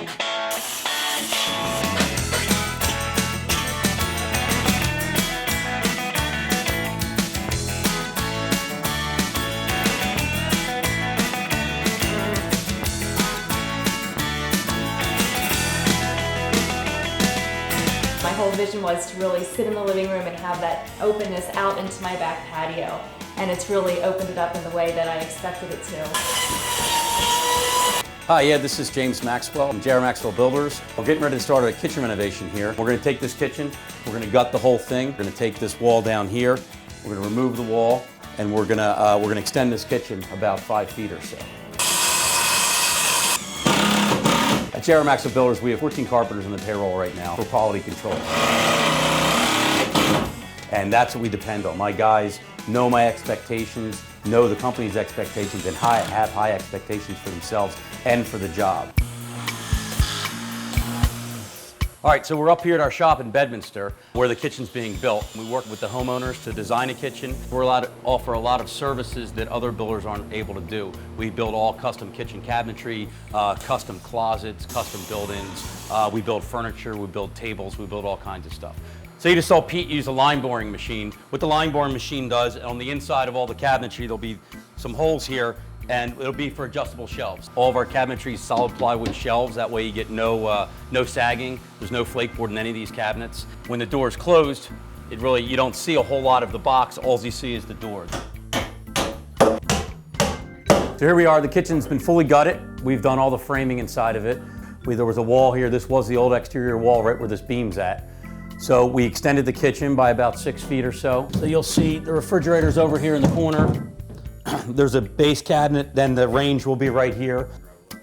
My whole vision was to really sit in the living room and have that openness out into my back patio. And it's really opened it up in the way that I expected it to. Hi, yeah, this is James Maxwell from Maxwell Builders. We're getting ready to start a kitchen renovation here. We're going to take this kitchen, we're going to gut the whole thing. We're going to take this wall down here, we're going to remove the wall, and we're going to extend this kitchen about 5 feet or so. At Maxwell Builders, we have 14 carpenters on the payroll right now for quality control. And that's what we depend on. My guys know my expectations, know the company's expectations, and have high expectations for themselves and for the job. All right, so we're up here at our shop in Bedminster where the kitchen's being built. We work with the homeowners to design a kitchen. We're allowed to offer a lot of services that other builders aren't able to do. We build all custom kitchen cabinetry, custom closets, custom build-ins. We build furniture, we build tables, we build all kinds of stuff. So you just saw Pete use a line boring machine. What the line boring machine does, on the inside of all the cabinetry, there'll be some holes here, and it'll be for adjustable shelves. All of our cabinetry is solid plywood shelves. That way you get no sagging. There's no flake board in any of these cabinets. When the door is closed, you don't see a whole lot of the box. All you see is the doors. So here we are. The kitchen's been fully gutted. We've done all the framing inside of it. There was a wall here. This was the old exterior wall right where this beam's at. So we extended the kitchen by about 6 feet or so. So you'll see the refrigerator's over here in the corner. There's a base cabinet, then the range will be right here.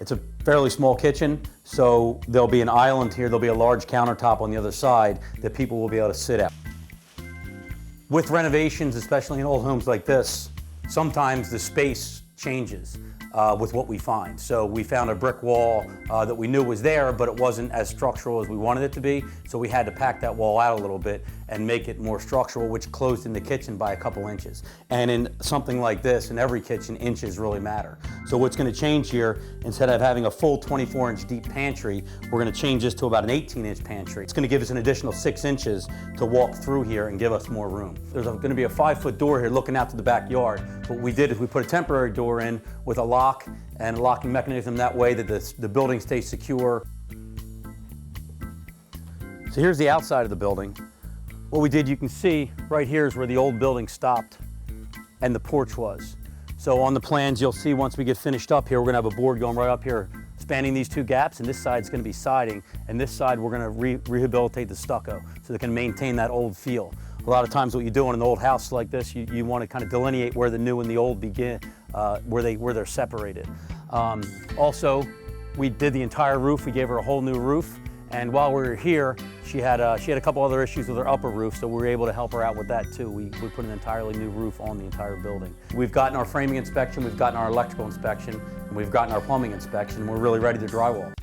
It's a fairly small kitchen, so there'll be an island here, there'll be a large countertop on the other side that people will be able to sit at. With renovations, especially in old homes like this, sometimes the space changes with what we find. So we found a brick wall that we knew was there, but it wasn't as structural as we wanted it to be. So we had to pack that wall out a little bit and make it more structural, which closed in the kitchen by a couple inches. And in something like this, in every kitchen, inches really matter. So what's going to change here, instead of having a full 24-inch deep pantry, we're going to change this to about an 18-inch pantry. It's going to give us an additional 6 inches to walk through here and give us more room. There's going to be a 5-foot door here looking out to the backyard. What we did is we put a temporary door in with a lock and a locking mechanism that way that the building stays secure. So here's the outside of the building. What we did, you can see right here is where the old building stopped and the porch was. So on the plans, you'll see once we get finished up here, we're gonna have a board going right up here, spanning these 2 gaps, and this side's gonna be siding, and this side we're gonna rehabilitate the stucco so they can maintain that old feel. A lot of times what you do in an old house like this, you want to kind of delineate where the new and the old begin, where they're separated. Also, we did the entire roof. We gave her a whole new roof. And while we were here, she had a couple other issues with her upper roof, so we were able to help her out with that too. We put an entirely new roof on the entire building. We've gotten our framing inspection, we've gotten our electrical inspection, and we've gotten our plumbing inspection. We're really ready to drywall.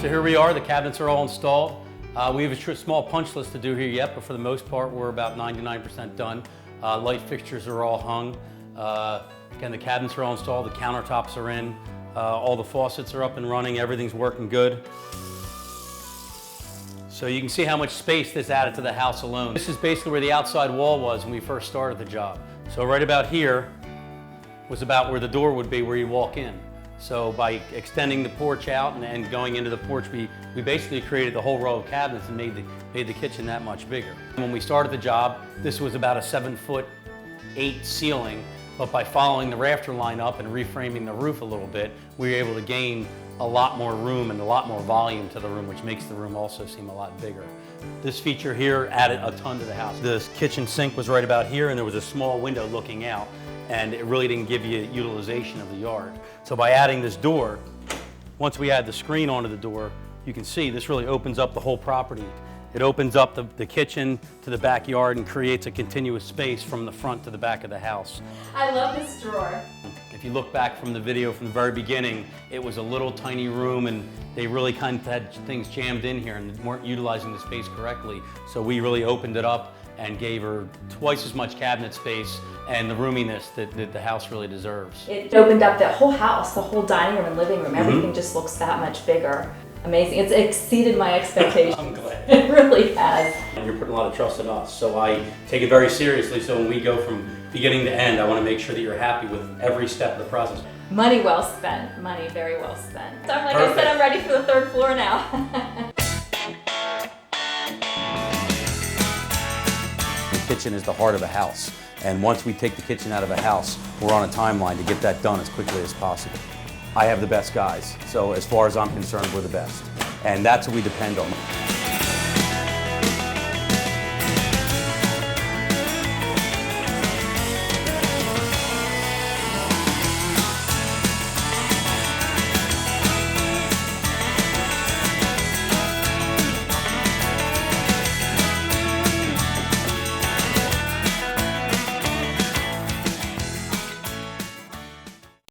So here we are, the cabinets are all installed. We have a small punch list to do here yet, but for the most part, we're about 99% done. Light fixtures are all hung. Again, the cabinets are all installed, the countertops are in, all the faucets are up and running, everything's working good. So you can see how much space this added to the house alone. This is basically where the outside wall was when we first started the job. So right about here was about where the door would be where you walk in. So by extending the porch out and going into the porch, we basically created the whole row of cabinets and made the kitchen that much bigger. When we started the job, this was about a 7'8" ceiling, but by following the rafter line up and reframing the roof a little bit, we were able to gain a lot more room and a lot more volume to the room, which makes the room also seem a lot bigger. This feature here added a ton to the house. The kitchen sink was right about here, and there was a small window looking out, and it really didn't give you utilization of the yard. So by adding this door, once we add the screen onto the door, you can see this really opens up the whole property. It opens up the kitchen to the backyard and creates a continuous space from the front to the back of the house. I love this drawer. If you look back from the video from the very beginning, it was a little tiny room and they really kind of had things jammed in here and weren't utilizing the space correctly. So we really opened it up and gave her twice as much cabinet space and the roominess that the house really deserves. It opened up the whole house, the whole dining room and living room. Everything just looks that much bigger. Amazing. It's exceeded my expectations. I'm glad. It really has. And you're putting a lot of trust in us, so I take it very seriously. So when we go from beginning to end, I want to make sure that you're happy with every step of the process. Money well spent. Money very well spent. So like Perfect. I said, I'm ready for the third floor now. The kitchen is the heart of a house, and once we take the kitchen out of a house, we're on a timeline to get that done as quickly as possible. I have the best guys, so as far as I'm concerned, we're the best, and that's what we depend on.